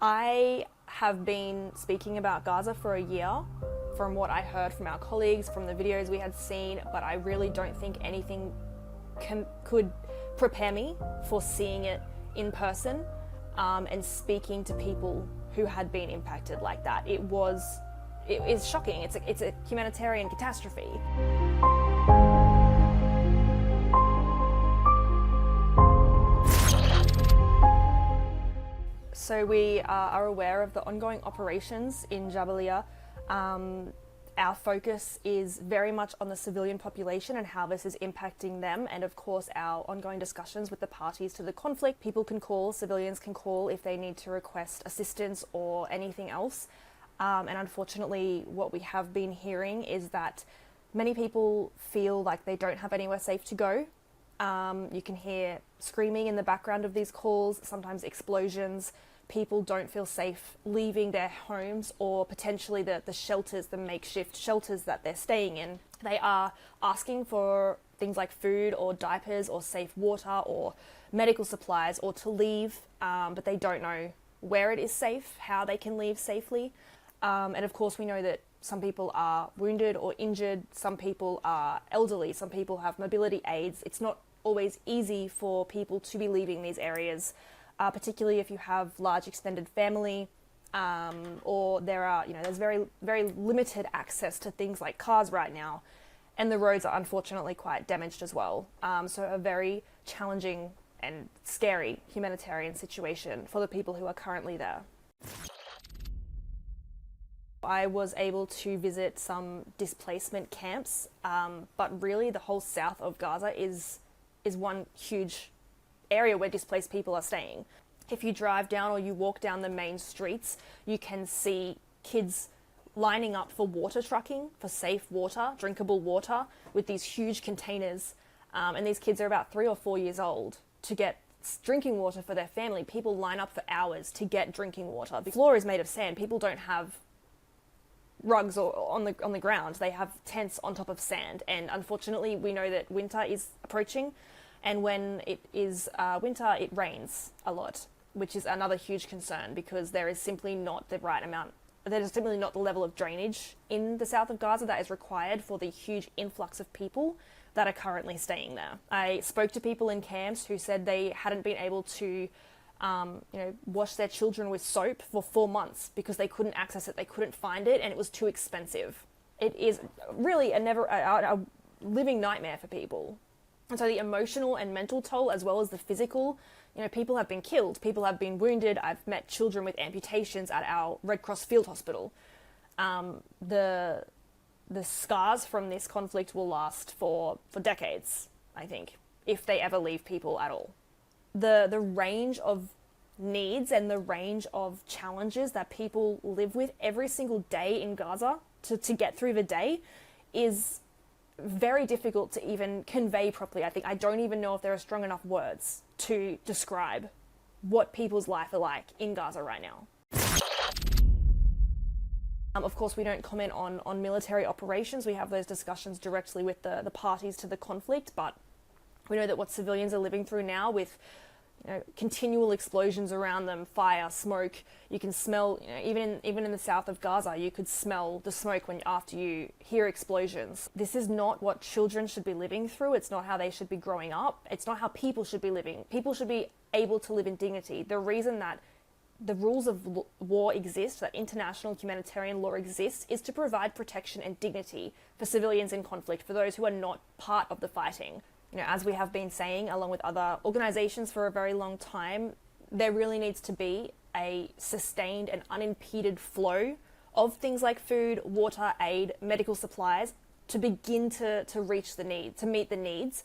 I have been speaking about Gaza for a year, from what I heard from our colleagues, from the videos we had seen, but I really don't think anything could prepare me for seeing it in person and speaking to people who had been impacted like that. It is shocking. It's a humanitarian catastrophe. So we are aware of the ongoing operations in Jabalia. Our focus is very much on the civilian population and how this is impacting them, and of course our ongoing discussions with the parties to the conflict. People can call, civilians can call if they need to request assistance or anything else. And unfortunately what we have been hearing is that many people feel like they don't have anywhere safe to go. You can hear screaming in the background of these calls, sometimes explosions. People don't feel safe leaving their homes or potentially the shelters, the makeshift shelters that they're staying in. They are asking for things like food or diapers or safe water or medical supplies or to leave, but they don't know where it is safe, how they can leave safely. And of course we know that some people are wounded or injured, some people are elderly, some people have mobility aids. It's not always easy for people to be leaving these areas, particularly if you have large extended family, or there's very, very limited access to things like cars right now, and the roads are unfortunately quite damaged as well. So a very challenging and scary humanitarian situation for the people who are currently there. I was able to visit some displacement camps, but really the whole south of Gaza is one huge area where displaced people are staying. If you drive down or you walk down the main streets, you can see kids lining up for water trucking, for safe water, drinkable water, with these huge containers. And these kids are about 3 or 4 years old. To get drinking water for their family, people line up for hours to get drinking water. The floor is made of sand. People don't have rugs or on the ground. They have tents on top of sand. And unfortunately, we know that winter is approaching. And when it is winter, it rains a lot, which is another huge concern because there is simply not the right amount, there is simply not the level of drainage in the south of Gaza that is required for the huge influx of people that are currently staying there. I spoke to people in camps who said they hadn't been able to wash their children with soap for 4 months because they couldn't access it, they couldn't find it, and it was too expensive. It is really a living nightmare for people. And so the emotional and mental toll, as well as the physical, people have been killed, people have been wounded. I've met children with amputations at our Red Cross field hospital. The scars from this conflict will last for decades, I think, if they ever leave people at all. The range of needs and the range of challenges that people live with every single day in Gaza to get through the day is very difficult to even convey properly. I don't even know if there are strong enough words to describe what people's life are like in Gaza right now. Of course, we don't comment on military operations. We have those discussions directly with the parties to the conflict, but we know that what civilians are living through now with continual explosions around them, fire, smoke. You can smell, even in the south of Gaza, you could smell the smoke after you hear explosions. This is not what children should be living through. It's not how they should be growing up. It's not how people should be living. People should be able to live in dignity. The reason that the rules of war exist, that international humanitarian law exists, is to provide protection and dignity for civilians in conflict, for those who are not part of the fighting. As we have been saying, along with other organizations for a very long time, there really needs to be a sustained and unimpeded flow of things like food, water, aid, medical supplies to begin to reach the need, to meet the needs.